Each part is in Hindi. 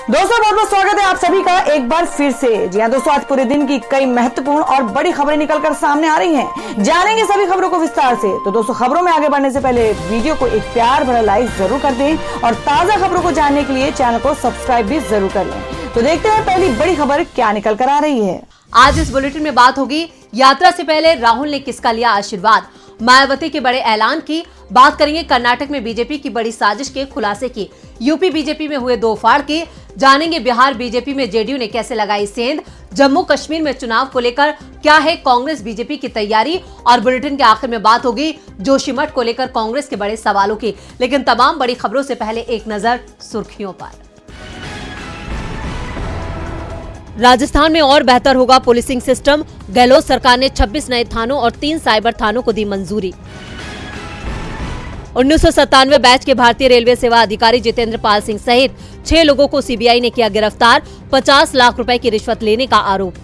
दोस्तों बहुत बहुत स्वागत है आप सभी का एक बार फिर से। जी हाँ दोस्तों, आज पूरे दिन की कई महत्वपूर्ण और बड़ी खबरें निकलकर सामने आ रही हैं। जानेंगे सभी खबरों को विस्तार से। तो दोस्तों खबरों में आगे बढ़ने से पहले वीडियो को एक प्यार भरा लाइक जरूर कर दें और ताजा खबरों को जानने के लिए चैनल को सब्सक्राइब भी जरूर कर लें। तो देखते हैं पहली बड़ी खबर क्या निकल कर आ रही है। आज इस बुलेटिन में बात होगी यात्रा से पहले राहुल ने किसका लिया आशीर्वाद, मायावती के बड़े ऐलान की बात करेंगे, कर्नाटक में बीजेपी की बड़ी साजिश के खुलासे की, यूपी बीजेपी में हुए दो फाड़ की, जानेंगे बिहार बीजेपी में जेडीयू ने कैसे लगाई सेंध, जम्मू कश्मीर में चुनाव को लेकर क्या है कांग्रेस बीजेपी की तैयारी, और बुलेटिन के आखिर में बात होगी जोशीमठ को लेकर कांग्रेस के बड़े सवालों की। लेकिन तमाम बड़ी खबरों से पहले एक नजर सुर्खियों पर। राजस्थान में और बेहतर होगा पुलिसिंग सिस्टम, गहलोत सरकार ने 26 नए थानों और 3 साइबर थानों को दी मंजूरी। 1997 बैच के भारतीय रेलवे सेवा अधिकारी जितेंद्र पाल सिंह सहित 6 लोगों को सीबीआई ने किया गिरफ्तार, 50 लाख रुपए की रिश्वत लेने का आरोप।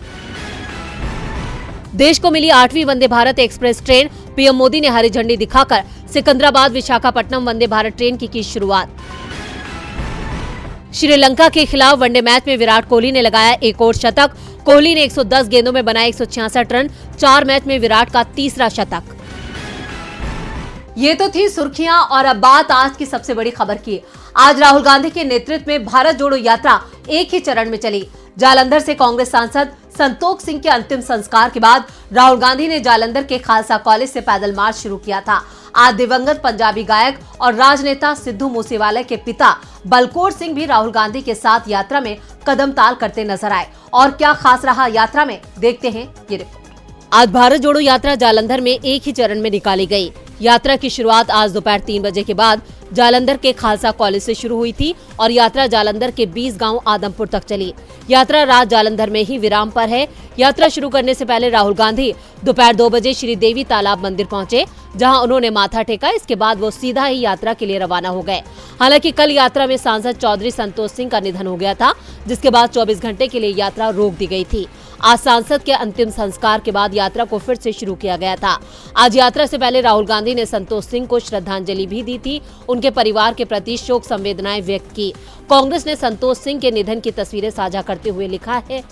देश को मिली 8वीं Vande Bharat express train, PM Modi ने हरी झंडी दिखाकर सिकंदराबाद विशाखापट्टनम वंदे भारत ट्रेन की शुरुआत। श्रीलंका के खिलाफ वनडे मैच में विराट कोहली ने लगाया एक और शतक, कोहली ने 110 गेंदों में बनाए 166 रन, 4 मैच में विराट का तीसरा शतक। ये तो थी सुर्खियां और अब बात आज की सबसे बड़ी खबर की। आज राहुल गांधी के नेतृत्व में भारत जोड़ो यात्रा एक ही चरण में चली। जालंधर से कांग्रेस सांसद संतोख सिंह के अंतिम संस्कार के बाद राहुल गांधी ने जालंधर के खालसा कॉलेज से पैदल मार्च शुरू किया था। आज दिवंगत पंजाबी गायक और राजनेता सिद्धू मूसेवाला के पिता बलकौर सिंह भी राहुल गांधी के साथ यात्रा में कदम ताल करते नजर आए। और क्या खास रहा यात्रा में, देखते हैं ये रिपोर्ट। आज भारत जोड़ो यात्रा जालंधर में एक ही चरण में निकाली गई। यात्रा की शुरुआत आज दोपहर 3 बजे के बाद जालंधर के खालसा कॉलेज से शुरू हुई थी और यात्रा जालंधर के 20 गांव आदमपुर तक चली। यात्रा रात जालंधर में ही विराम पर है। यात्रा शुरू करने से पहले राहुल गांधी दोपहर 2 बजे श्री देवी तालाब मंदिर पहुंचे, जहां उन्होंने माथा टेका। इसके बाद वो सीधा ही यात्रा के लिए रवाना हो गए। हालांकि कल यात्रा में सांसद चौधरी संतोष सिंह का निधन हो गया था, जिसके बाद 24 घंटे के लिए यात्रा रोक दी गई थी। आज सांसद के अंतिम संस्कार के बाद यात्रा को फिर से शुरू किया गया था। आज यात्रा से पहले राहुल गांधी ने संतोष सिंह को श्रद्धांजलि भी दी थी, उनके परिवार के प्रति शोक संवेदनाएं व्यक्त की। कांग्रेस ने संतोष सिंह के निधन की तस्वीरें साझा करते हुए लिखा है,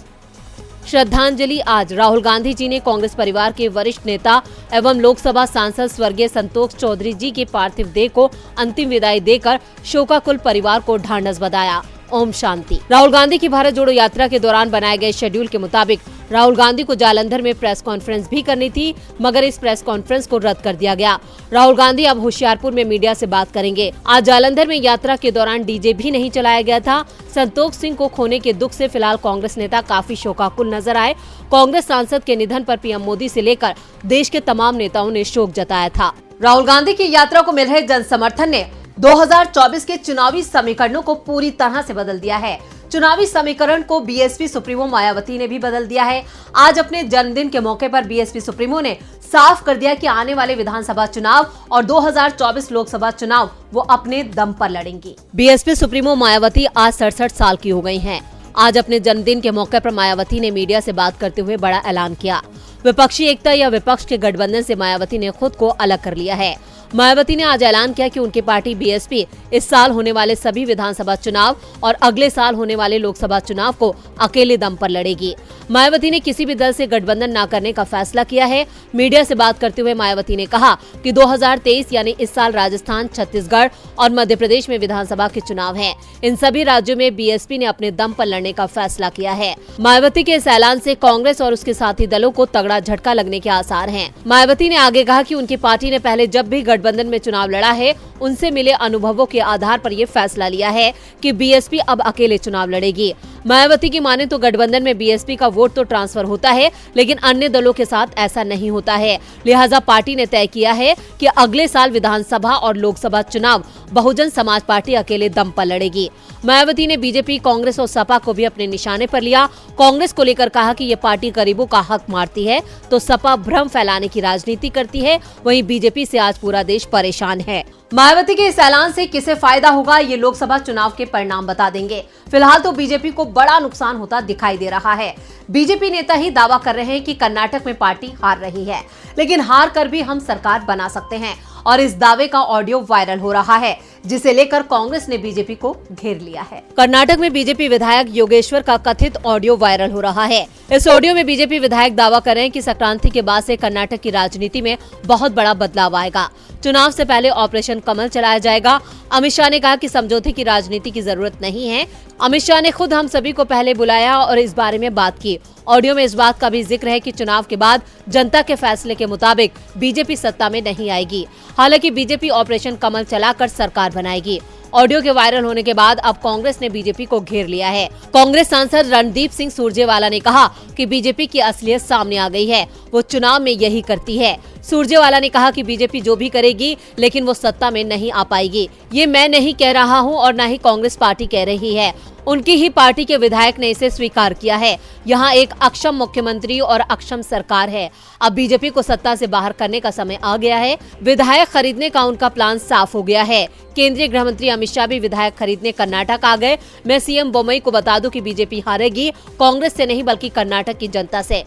श्रद्धांजलि। आज राहुल गांधी जी ने कांग्रेस परिवार के वरिष्ठ नेता एवं लोकसभा सांसद स्वर्गीय संतोष चौधरी जी के पार्थिव देह को अंतिम विदाई देकर शोकाकुल परिवार को ढांढस बंधाया। ओम शांति। राहुल गांधी की भारत जोड़ो यात्रा के दौरान बनाए गए शेड्यूल के मुताबिक राहुल गांधी को जालंधर में प्रेस कॉन्फ्रेंस भी करनी थी, मगर इस प्रेस कॉन्फ्रेंस को रद्द कर दिया गया। राहुल गांधी अब होशियारपुर में मीडिया से बात करेंगे। आज जालंधर में यात्रा के दौरान डीजे भी नहीं चलाया गया था। संतोष सिंह को खोने के दुख से फिलहाल कांग्रेस नेता काफी शोकाकुल नजर आए। कांग्रेस सांसद के निधन पर पीएम मोदी से लेकर देश के तमाम नेताओं ने शोक जताया था। राहुल गांधी की यात्रा को मिल रहे जन समर्थन ने 2024 के चुनावी समीकरणों को पूरी तरह से बदल दिया है। चुनावी समीकरण को बीएसपी सुप्रीमो मायावती ने भी बदल दिया है। आज अपने जन्मदिन के मौके पर बीएसपी सुप्रीमो ने साफ कर दिया कि आने वाले विधानसभा चुनाव और 2024 लोकसभा चुनाव वो अपने दम पर लड़ेंगी। बीएसपी सुप्रीमो मायावती आज 67 साल की हो गई हैं। आज अपने जन्मदिन के मौके पर मायावती ने मीडिया से बात करते हुए बड़ा ऐलान किया। विपक्षी एकता या विपक्ष के गठबंधन से मायावती ने खुद को अलग कर लिया है। मायावती ने आज ऐलान किया कि उनकी पार्टी बीएसपी इस साल होने वाले सभी विधानसभा चुनाव और अगले साल होने वाले लोकसभा चुनाव को अकेले दम पर लड़ेगी। मायावती ने किसी भी दल से गठबंधन न करने का फैसला किया है। मीडिया से बात करते हुए मायावती ने कहा कि 2023 यानी इस साल राजस्थान, छत्तीसगढ़ और मध्य प्रदेश में विधानसभा के चुनाव हैं। इन सभी राज्यों में बीएसपी ने अपने दम पर लड़ने का फैसला किया है। मायावती के इस ऐलान से कांग्रेस और उसके साथी दलों को तगड़ा झटका लगने के आसार हैं। मायावती ने आगे कहा कि उनकी पार्टी ने पहले जब भी गठबंधन में चुनाव लड़ा है, उनसे मिले अनुभवों के आधार पर ये फैसला लिया है कि बीएसपी अब अकेले चुनाव लड़ेगी। मायावती की माने तो गठबंधन में बीएसपी का वोट तो ट्रांसफर होता है, लेकिन अन्य दलों के साथ ऐसा नहीं होता है। लिहाजा पार्टी ने तय किया है कि अगले साल विधानसभा और लोकसभा चुनाव बहुजन समाज पार्टी अकेले दम पर लड़ेगी। मायावती ने बीजेपी, कांग्रेस और सपा को भी अपने निशाने पर लिया। कांग्रेस को लेकर कहा कि ये पार्टी गरीबों का हक मारती है, तो सपा भ्रम फैलाने की राजनीति करती है। वहीं बीजेपी से आज पूरा देश परेशान है। मायावती के इस ऐलान से किसे फायदा होगा, ये लोकसभा चुनाव के परिणाम बता देंगे। फिलहाल तो बीजेपी को बड़ा नुकसान होता दिखाई दे रहा है। बीजेपी नेता ही दावा कर रहे हैं कि कर्नाटक में पार्टी हार रही है, लेकिन हार कर भी हम सरकार बना सकते हैं और इस दावे का ऑडियो वायरल हो रहा है। जिसे लेकर कांग्रेस ने बीजेपी को घेर लिया है। कर्नाटक में बीजेपी विधायक योगेश्वर का कथित ऑडियो वायरल हो रहा है। इस ऑडियो में बीजेपी विधायक दावा कर रहे हैं कि संक्रांति के बाद से कर्नाटक की राजनीति में बहुत बड़ा बदलाव आएगा। चुनाव से पहले ऑपरेशन कमल चलाया जाएगा। अमित शाह ने कहा कि समझौते की राजनीति की जरूरत नहीं है। अमित शाह ने खुद हम सभी को पहले बुलाया और इस बारे में बात की। ऑडियो में इस बात का भी जिक्र है कि चुनाव के बाद जनता के फैसले के मुताबिक बीजेपी सत्ता में नहीं आएगी। हालांकि बीजेपी ऑपरेशन कमल चलाकर सरकार बनाएगी। ऑडियो के वायरल होने के बाद अब कांग्रेस ने बीजेपी को घेर लिया है। कांग्रेस सांसद रणदीप सिंह सुरजेवाला ने कहा कि बीजेपी की असलियत सामने आ गई है, वो चुनाव में यही करती है। सुरजेवाला ने कहा कि बीजेपी जो भी करेगी लेकिन वो सत्ता में नहीं आ पाएगी। ये मैं नहीं कह रहा हूं और न ही कांग्रेस पार्टी कह रही है, उनकी ही पार्टी के विधायक ने इसे स्वीकार किया है। यहाँ एक अक्षम मुख्यमंत्री और अक्षम सरकार है। अब बीजेपी को सत्ता से बाहर करने का समय आ गया है। विधायक खरीदने का उनका प्लान साफ हो गया है। केंद्रीय गृह मंत्री अमित शाह भी विधायक खरीदने कर्नाटक आ गए। मैं सीएम बोम्मई को बता दूं कि बीजेपी हारेगी कांग्रेस से नहीं बल्कि कर्नाटक की जनता से।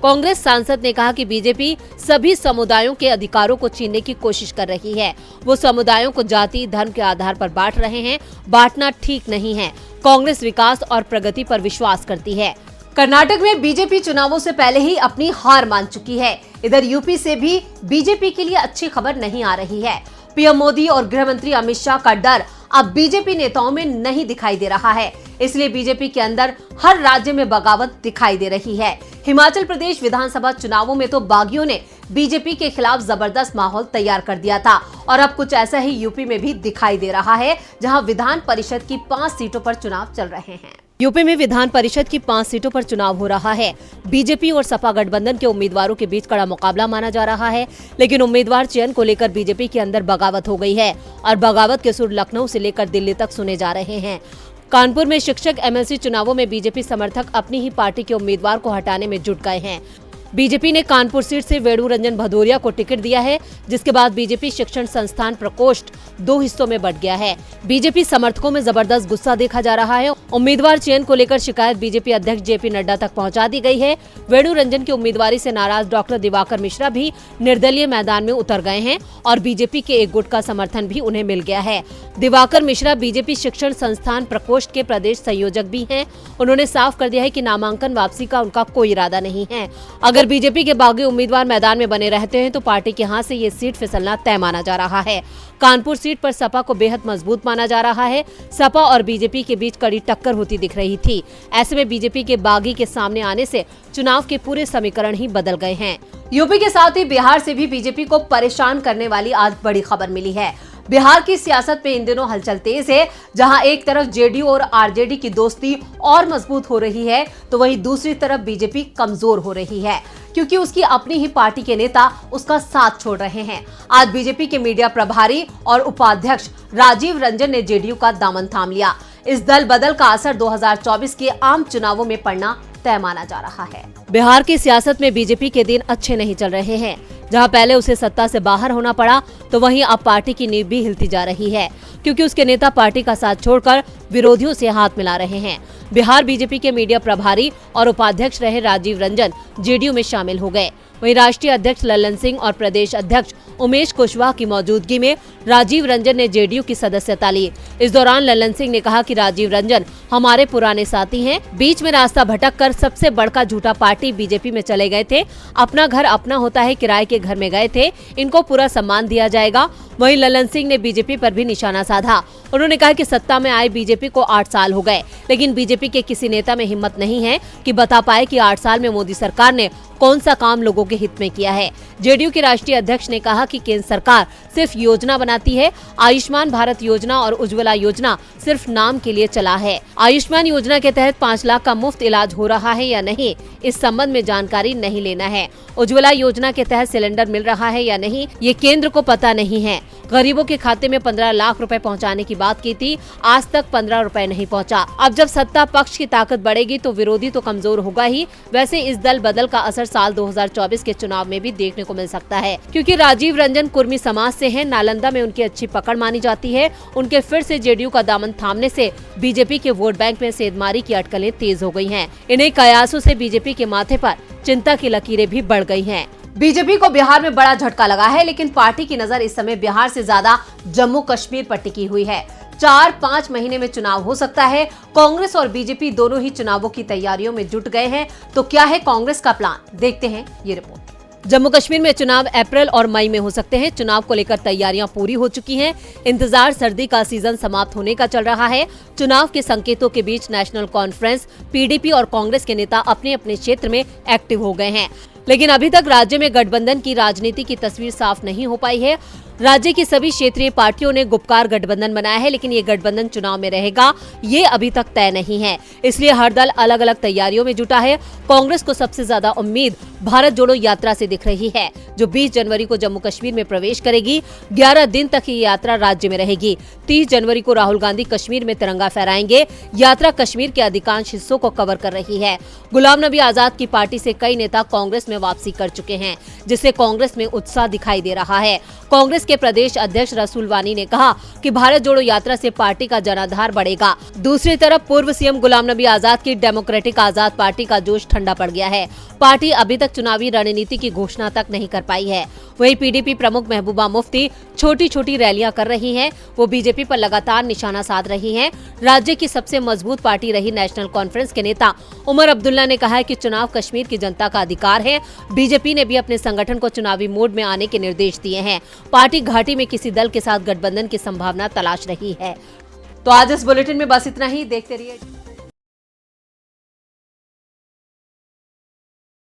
कांग्रेस सांसद ने कहा कि बीजेपी सभी समुदायों के अधिकारों को छीनने की कोशिश कर रही है। वो समुदायों को जाति धर्म के आधार पर बांट रहे हैं। बांटना ठीक नहीं है। कांग्रेस विकास और प्रगति पर विश्वास करती है। कर्नाटक में बीजेपी चुनावों से पहले ही अपनी हार मान चुकी है। इधर यूपी से भी बीजेपी के लिए अच्छी खबर नहीं आ रही है। पीएम मोदी और गृह मंत्री अमित शाह का डर अब बीजेपी नेताओं में नहीं दिखाई दे रहा है। इसलिए बीजेपी के अंदर हर राज्य में बगावत दिखाई दे रही है। हिमाचल प्रदेश विधानसभा चुनावों में तो बागियों ने बीजेपी के खिलाफ जबरदस्त माहौल तैयार कर दिया था और अब कुछ ऐसा ही यूपी में भी दिखाई दे रहा है, जहां विधान परिषद की 5 सीटों पर चुनाव चल रहे हैं। यूपी में विधान परिषद की 5 सीटों पर चुनाव हो रहा है। बीजेपी और सपा गठबंधन के उम्मीदवारों के बीच कड़ा मुकाबला माना जा रहा है, लेकिन उम्मीदवार चयन को लेकर बीजेपी के अंदर बगावत हो गई है और बगावत के सुर लखनऊ से लेकर दिल्ली तक सुने जा रहे हैं। कानपुर में शिक्षक एमएलसी चुनावों में बीजेपी समर्थक अपनी ही पार्टी के उम्मीदवार को हटाने में जुट गए हैं। बीजेपी ने कानपुर सीट से वेणु रंजन भदौरिया को टिकट दिया है, जिसके बाद बीजेपी शिक्षण संस्थान प्रकोष्ठ 2 हिस्सों में बंट गया है। बीजेपी समर्थकों में जबरदस्त गुस्सा देखा जा रहा है। उम्मीदवार चयन को लेकर शिकायत बीजेपी अध्यक्ष जेपी नड्डा तक पहुंचा दी गई है। वेणु रंजन की उम्मीदवारी से नाराज डॉक्टर दिवाकर मिश्रा भी निर्दलीय मैदान में उतर गए हैं और बीजेपी के एक गुट का समर्थन भी उन्हें मिल गया है। दिवाकर मिश्रा बीजेपी शिक्षण संस्थान प्रकोष्ठ के प्रदेश संयोजक भी हैं। उन्होंने साफ कर दिया है कि नामांकन वापसी का उनका कोई इरादा नहीं है। अगर बीजेपी के बागी उम्मीदवार मैदान में बने रहते हैं तो पार्टी के हाथ से ये सीट फिसलना तय माना जा रहा है। कानपुर सीट पर सपा को बेहद मजबूत माना जा रहा है। सपा और बीजेपी के बीच कड़ी टक्कर होती दिख रही थी। ऐसे में बीजेपी के बागी के सामने आने से चुनाव के पूरे समीकरण ही बदल गए हैं। यूपी के साथ ही बिहार से भी बीजेपी को परेशान करने वाली आज बड़ी खबर मिली है। बिहार की सियासत में इन दिनों हलचल तेज है। जहां एक तरफ जेडीयू और आरजेडी की दोस्ती और मजबूत हो रही है, तो वहीं दूसरी तरफ बीजेपी कमजोर हो रही है, क्योंकि उसकी अपनी ही पार्टी के नेता उसका साथ छोड़ रहे हैं। आज बीजेपी के मीडिया प्रभारी और उपाध्यक्ष राजीव रंजन ने जेडीयू का दामन थाम लिया। इस दल बदल का असर 2024 के आम चुनावों में पड़ना तय माना जा रहा है। बिहार की सियासत में बीजेपी के दिन अच्छे नहीं चल रहे हैं। जहां पहले उसे सत्ता से बाहर होना पड़ा, तो वहीं अब पार्टी की नींव भी हिलती जा रही है, क्योंकि उसके नेता पार्टी का साथ छोड़कर विरोधियों से हाथ मिला रहे हैं। बिहार बीजेपी के मीडिया प्रभारी और उपाध्यक्ष रहे राजीव रंजन जेडीयू में शामिल हो गए। वहीं राष्ट्रीय अध्यक्ष लल्लन सिंह और प्रदेश अध्यक्ष उमेश कुशवाहा की मौजूदगी में राजीव रंजन ने जेडीयू की सदस्यता ली। इस दौरान लल्लन सिंह ने कहा कि राजीव रंजन हमारे पुराने साथी हैं। बीच में रास्ता भटककर सबसे बड़का झूठा पार्टी बीजेपी में चले गए थे। अपना घर अपना होता है, किराए के घर में गए थे। इनको पूरा सम्मान दिया जाएगा। वहीं लल्लन सिंह ने बीजेपी पर भी निशाना साधा। उन्होंने कहा कि सत्ता में आए बीजेपी को 8 साल हो गए, लेकिन बीजेपी के किसी नेता में हिम्मत नहीं है कि बता पाए कि 8 साल में मोदी सरकार ने कौन सा काम लोगों के हित में किया है। जेडीयू के राष्ट्रीय अध्यक्ष ने कहा कि केंद्र सरकार सिर्फ योजना बनाती है। आयुष्मान भारत योजना और उज्ज्वला योजना सिर्फ नाम के लिए चला है। आयुष्मान योजना के तहत 5 लाख का मुफ्त इलाज हो रहा है या नहीं, इस संबंध में जानकारी नहीं लेना है। उज्ज्वला योजना के तहत सिलेंडर मिल रहा है या नहीं, ये केंद्र को पता नहीं है। गरीबों के खाते में 15 लाख रुपए पहुंचाने की बात की थी, आज तक 15 रुपए नहीं पहुंचा। अब जब सत्ता पक्ष की ताकत बढ़ेगी तो विरोधी तो कमजोर होगा ही। वैसे इस दल बदल का असर साल 2024 के चुनाव में भी देखने को मिल सकता है, क्योंकि राजीव रंजन कुर्मी समाज से हैं। नालंदा में उनकी अच्छी पकड़ मानी जाती है। उनके फिर से जेडीयू का दामन थामने से बीजेपी के वोट बैंक में सेंधमारी की अटकलें तेज हो गई हैं। इन्हीं कयासों से बीजेपी के माथे पर चिंता की लकीरें भी बढ़ गई हैं। बीजेपी को बिहार में बड़ा झटका लगा है, लेकिन पार्टी की नजर इस समय बिहार से ज्यादा जम्मू कश्मीर पर टिकी हुई है। 4-5 महीने में चुनाव हो सकता है। कांग्रेस और बीजेपी दोनों ही चुनावों की तैयारियों में जुट गए हैं। तो क्या है कांग्रेस का प्लान, देखते हैं ये रिपोर्ट। जम्मू कश्मीर में चुनाव अप्रैल और मई में हो सकते हैं। चुनाव को लेकर तैयारियां पूरी हो चुकी हैं। इंतजार सर्दी का सीजन समाप्त होने का चल रहा है। चुनाव के संकेतों के बीच नेशनल कॉन्फ्रेंस, पीडीपी और कांग्रेस के नेता अपने अपने क्षेत्र में एक्टिव हो गए हैं, लेकिन अभी तक राज्य में गठबंधन की राजनीति की तस्वीर साफ नहीं हो पाई है। राज्य की सभी क्षेत्रीय पार्टियों ने गुपकार गठबंधन बनाया है, लेकिन ये गठबंधन चुनाव में रहेगा ये अभी तक तय नहीं है। इसलिए हर दल अलग अलग तैयारियों में जुटा है। कांग्रेस को सबसे ज्यादा उम्मीद भारत जोड़ो यात्रा से दिख रही है, जो 20 जनवरी को जम्मू कश्मीर में प्रवेश करेगी। 11 दिन तक ये यात्रा राज्य में रहेगी। 30 जनवरी को राहुल गांधी कश्मीर में तिरंगा फहराएंगे। यात्रा कश्मीर के अधिकांश हिस्सों को कवर कर रही है। गुलाम नबी आजाद की पार्टी से कई नेता कांग्रेस में वापसी कर चुके हैं, जिससे कांग्रेस में उत्साह दिखाई दे रहा है। कांग्रेस के प्रदेश अध्यक्ष रसूल वानी ने कहा कि भारत जोड़ो यात्रा से पार्टी का जनाधार बढ़ेगा। दूसरी तरफ पूर्व सीएम गुलाम नबी आजाद की डेमोक्रेटिक आजाद पार्टी का जोश ठंडा पड़ गया है। पार्टी अभी तक चुनावी रणनीति की घोषणा तक नहीं कर पाई है। वहीं पीडीपी प्रमुख महबूबा मुफ्ती छोटी छोटी रैलियां कर रही हैं। वो बीजेपी पर लगातार निशाना साध रही हैं। राज्य की सबसे मजबूत पार्टी रही नेशनल कॉन्फ्रेंस के नेता उमर अब्दुल्ला ने कहा है कि चुनाव कश्मीर की जनता का अधिकार है। बीजेपी ने भी अपने संगठन को चुनावी मोड में आने के निर्देश दिए हैं। पार्टी घाटी में किसी दल के साथ गठबंधन की संभावना तलाश रही है। तो आज इस बुलेटिन में बस इतना ही। देखते रहिए।